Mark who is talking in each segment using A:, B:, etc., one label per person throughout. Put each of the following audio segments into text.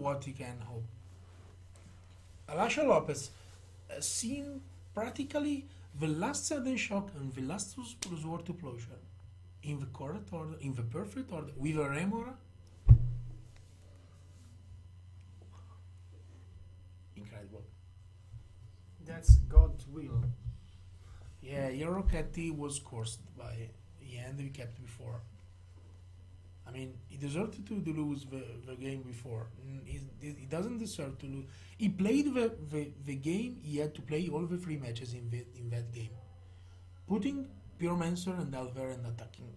A: what he can hope. Alasha Lopez seen practically the last sudden shock and the last resort to closure in the correct order, in the perfect order, with a remora. Incredible.
B: That's God's will.
A: Yeah, your Rocchetti was cursed by the hand we kept before. I mean, he deserved to lose the game before. He doesn't deserve to lose. He played the game he had to play all the three matches in that game, putting Pyromancer and Alver and attacking.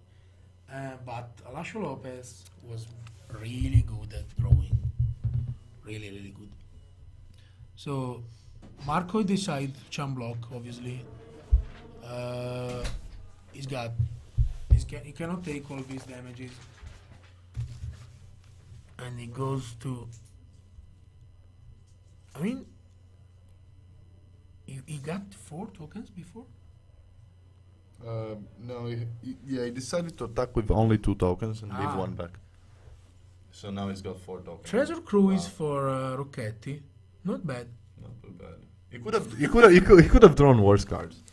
A: But Alasho Lopez was really good at drawing. Really, really good. So Marco decided to chum block, obviously. He cannot take all these damages. And he goes to. I mean, he got 4 tokens before?
C: No, he decided to attack with only 2 tokens and leave 1 back. So now he's got 4 tokens.
A: Treasure Cruise for Rocchetti. Not bad.
C: Not too bad. He could have drawn worse cards.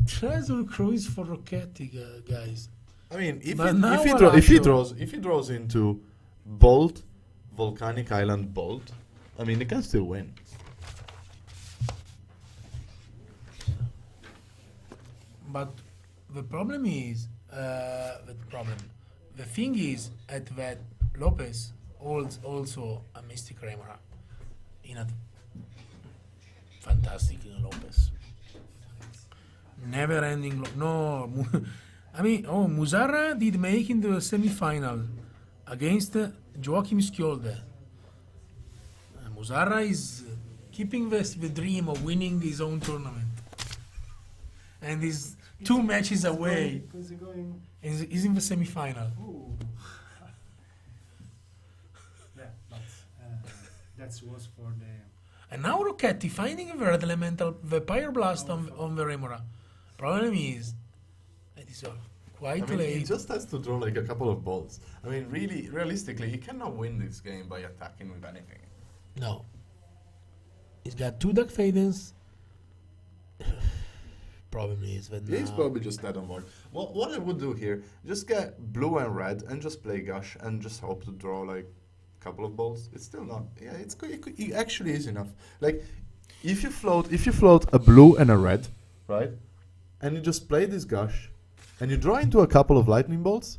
A: Treasure Cruise for Rocchetti, guys.
C: I mean,
A: But
C: if he draws into Bolt, Volcanic Island Bolt, I mean, he can still win.
A: But the problem is, the thing is that Lopez holds also a Mystic Remora in a fantastic Lopez. Never ending. I mean, Musara did make in the semi-final against Joachim Skjolde. Musara is keeping the dream of winning his own tournament. And he's 2 matches away. He's in the semi-final.
B: Yeah, but that was for the.
A: And now Rocchetti finding the red elemental, the Pyroblast on the Remora. Problem is, it is quite late.
C: He just has to draw like a couple of bolts. I mean, really, realistically, he cannot win this game by attacking with anything.
A: No. He's got 2 Dark Fadens. Problem is that
C: He's
A: now
C: probably just dead on board. Well, what I would do here, just get blue and red and just play Gush and just hope to draw like a couple of bolts. It's still not. Yeah, it actually is enough. Like, if you float a blue and a red, right, and you just play this Gush, and you draw into a couple of lightning bolts,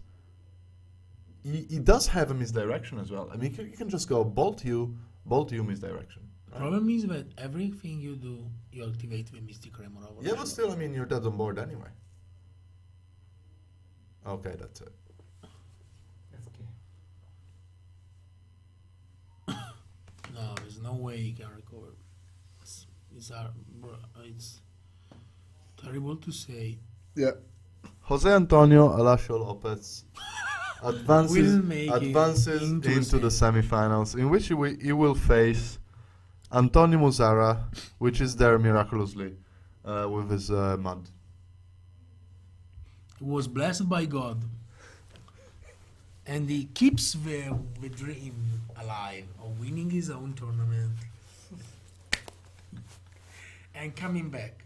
C: he does have a misdirection as well. I mean, you can just go bolt you, misdirection. Right?
A: problem is that everything you do, you activate the Mystic Remora.
C: Yeah, but still, I mean, you're dead on board anyway. Okay, that's it.
A: No, there's no way he can recover. It's terrible to say.
C: Yeah. Jose Antonio Alasho Lopez advances into the semifinals, in which he will face Antonio Musara, which is there miraculously with his mud.
A: He was blessed by God. And he keeps the dream alive of winning his own tournament and coming back.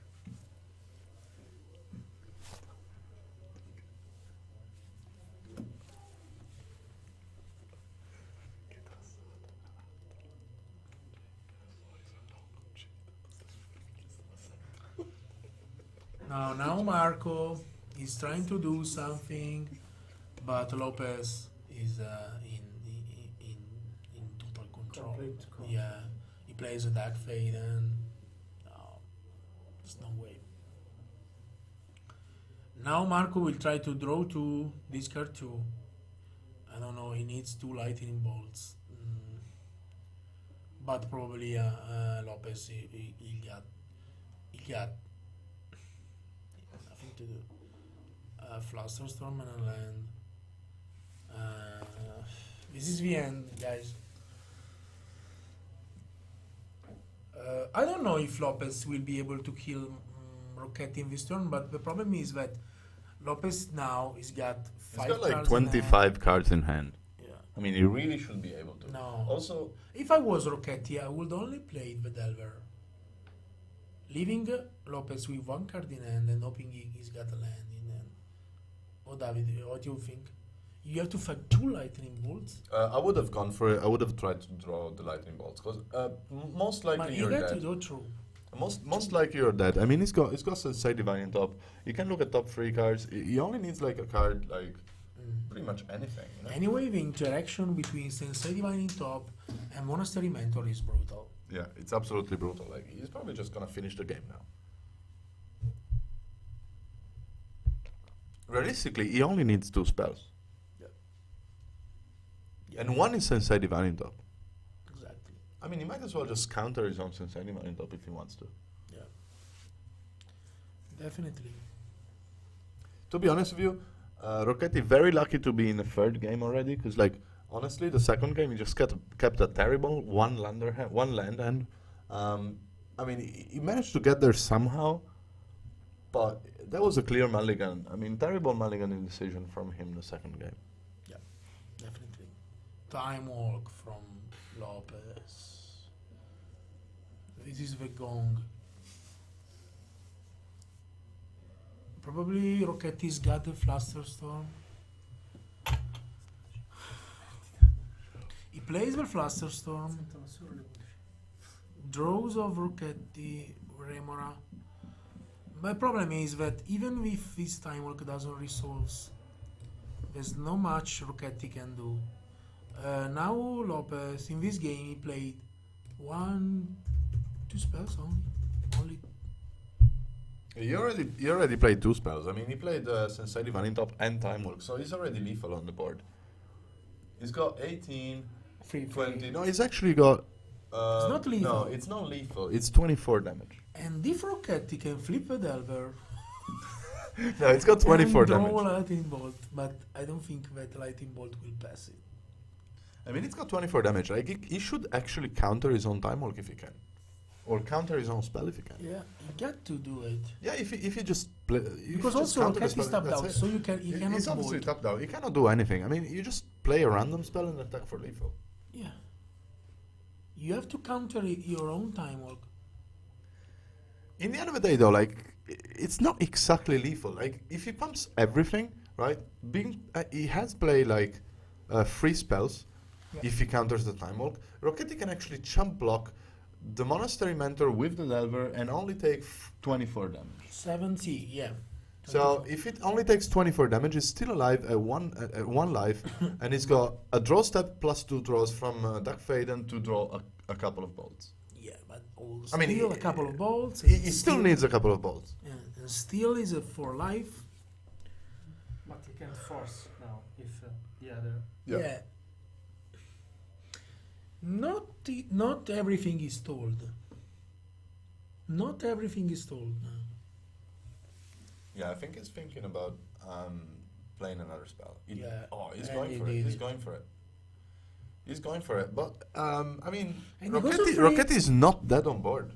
A: Now Marco is trying to do something, but Lopez is in total control.
B: Complete control.
A: Yeah, he plays a Dark Fade and there's no way. Now Marco will try to draw 2, discard 2. I don't know, he needs 2 lightning bolts. But probably Lopez, he got nothing to do. Flusterstorm and a land. This is the end, guys. I don't know if Lopez will be able to kill Rocchetti in this turn, but the problem is that Lopez now he's got 5
C: He's got like
A: cards in hand.
C: 25 cards in hand.
A: Yeah.
C: I mean, he really should be able to.
A: No.
C: Also,
A: If I was Rocchetti, I would only play the Delver, leaving Lopez with one card in hand and hoping he's got a land in hand. Oh, David, what do you think? You have to fight 2 lightning bolts.
C: I would have gone for it. I would have tried to draw the lightning bolts because most
A: But
C: likely
A: you
C: you're
A: get to
C: dead.
A: go through.
C: Most likely you're dead. I mean, he's got Sensei Divine in top. You can look at top 3 cards. He only needs like a card like pretty much anything. You know?
A: Anyway, the interaction between Sensei Divine in top and Monastery Mentor is brutal.
C: Yeah, it's absolutely brutal. Like he's probably just gonna finish the game now. Realistically, he only needs 2 spells. And one is Sensei Divine in top.
A: Exactly.
C: I mean, he might as well just counter his own Sensei Divine in top if he wants to.
A: Yeah. Definitely.
C: To be honest with you, Rocchetti very lucky to be in the 3rd game already, because like honestly, the 2nd game he just kept a terrible one land hand. I mean, he managed to get there somehow, but that was a clear mulligan. I mean, terrible mulligan indecision from him the 2nd game.
A: Definitely. Time walk from Lopez. This is the gong. Probably Rocchetti's got the Flusterstorm. He plays the Flusterstorm. Draws of Rocchetti, Remora. My problem is that even if this time walk doesn't resolve, there's no much Rocchetti can do. Now Lopez, in this game, he played 2 spells only.
C: He already played 2 spells. I mean, he played Sensei Divine in top and Time Walk, so he's already lethal on the board. He's got 18, 20. No, he's actually got.
A: It's not lethal.
C: No, it's not lethal. It's 24 damage.
A: And if Rocchetti can flip a Delver,
C: No, it's got 24
A: and draw
C: damage.
A: a Lightning Bolt, but I don't think that Lightning Bolt will pass it.
C: I mean, it's got 24 damage. Like, he should actually counter his own Time Walk if he can. Or counter his own spell if he can.
A: Yeah, you got to do it.
C: Yeah, if you just play.
A: Because also Rocchetti is tapped out, so you can he cannot
C: He's obviously
A: bolt.
C: tapped out. He cannot do anything. I mean, you just play a random spell and attack for lethal.
A: Yeah. You have to counter your own Time Walk.
C: In the end of the day, though, like, it's not exactly lethal. Like, if he pumps everything, right? He has played like 3 spells.
A: Yeah.
C: If he counters the Time Walk, Rocchetti can actually chump block the Monastery Mentor with the Delver and only take 24 damage.
A: 70, yeah.
C: So if it only takes 24 damage, he's still alive at one life, and he's got a draw step plus 2 draws from Dark Faden to draw a couple of bolts.
A: Yeah, but also
C: I mean,
A: still a couple of bolts.
C: He
A: and
C: still needs a couple of bolts.
A: Yeah, and still is a 4 life.
B: But he can't force now if the other.
C: Yeah.
A: Not everything is told. Not everything is told.
C: Yeah, I think he's thinking about playing another spell.
A: Yeah,
C: He's
A: and
C: going
A: he
C: for it.
A: did
C: He's
A: it.
C: going for it. He's going for it. But I mean,
A: And he goes for it.
C: Rocchetti is not dead on board.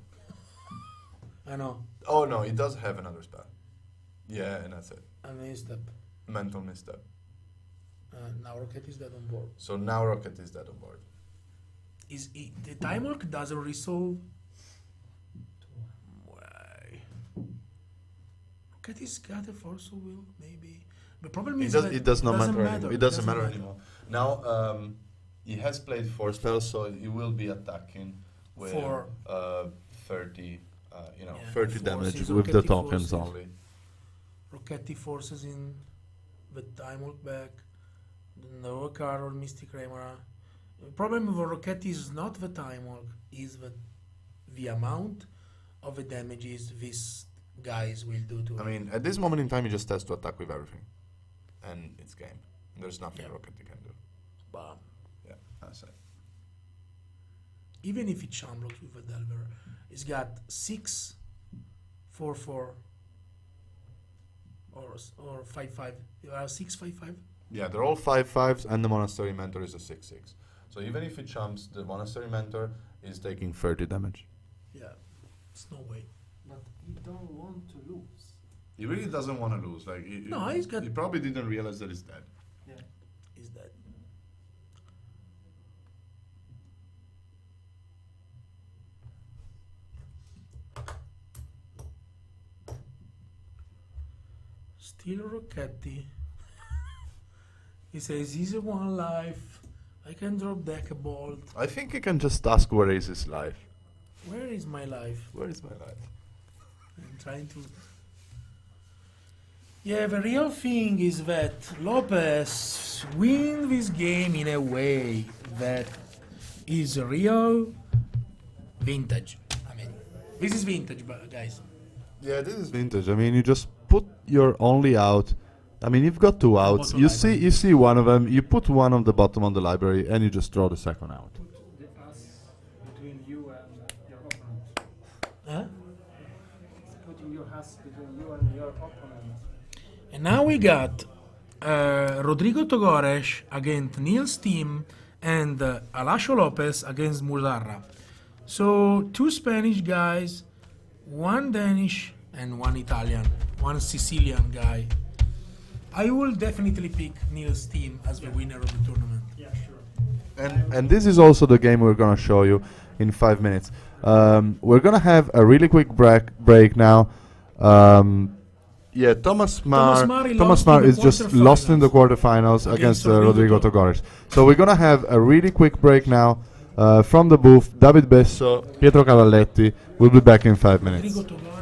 A: I know.
C: Oh no, he does have another spell. Yeah, and that's it.
A: A misstep.
C: Mental misstep.
A: Now Rocket is dead on board.
C: So now Rocket is dead on board.
A: The Time Walk doesn't resolve. Why? Rocket is got a force of will, maybe. The problem is that
C: It does not
A: doesn't
C: matter anymore. It doesn't matter
A: matter.
C: anymore. Now he has played 4 spells, so he will be attacking with
A: For
C: 30,
A: Yeah,
C: 30 damage
A: forces,
C: with the
A: Rocchetti
C: tokens
A: forces.
C: only.
A: Rocchetti forces in the Time Walk back. No card or Mystic Remora. The problem with Rocchetti is not the Time Walk, is the amount of the damages these guys will do to
C: I
A: him.
C: mean, at this moment in time, he just has to attack with everything, and it's game. There's nothing
A: Yeah.
C: Rocchetti can do.
A: But
C: Yeah, that's it.
A: even if he charm blocks with a Delver, he's got 6, 4, 4, or 5, 5. 6, 5, 5.
C: Yeah, they're all 5/5s, and the Monastery Mentor is a 6/6. So even if he chumps, the Monastery Mentor is taking 30 damage.
A: Yeah, it's no way.
B: But he don't want to lose.
C: He really doesn't want to lose. Like
A: No, he's got-
C: He probably didn't realize that he's dead.
B: Yeah.
A: Is that Still Rocchetti. He says he's a one life. I can drop deck a bolt.
C: I think he can just ask where is his life.
A: Where is my life?
C: Where is my life?
A: I'm trying to. Yeah, the real thing is that Lopez win this game in a way that is real vintage. I mean, this is vintage, guys.
C: Yeah, this is vintage. I mean, you just put your only out. I mean, you've got two outs.
A: Bottom
C: You see one of them. You put one on the bottom on the library, and you just draw the second out.
B: Put the ass between you and your opponent.
A: Huh?
B: It's putting your ass between you and your opponent.
A: And now we got Rodrigo Togores against Neil's team and Alasho Lopez against Muzarra. So 2 Spanish guys, 1 Danish and 1 Italian, 1 Sicilian guy. I will definitely pick Neil's team as the winner of the tournament.
B: Yeah, sure.
C: And this is also the game we're gonna show you in 5 minutes. We're gonna have a really quick break now. Yeah, Thomas Mar is just lost in the quarterfinals against Rodrigo Togores. So we're gonna have a really quick break now. From the booth, David Besso, Pietro Cavalletti. We'll be back in 5 minutes.
A: Rodrigo Togores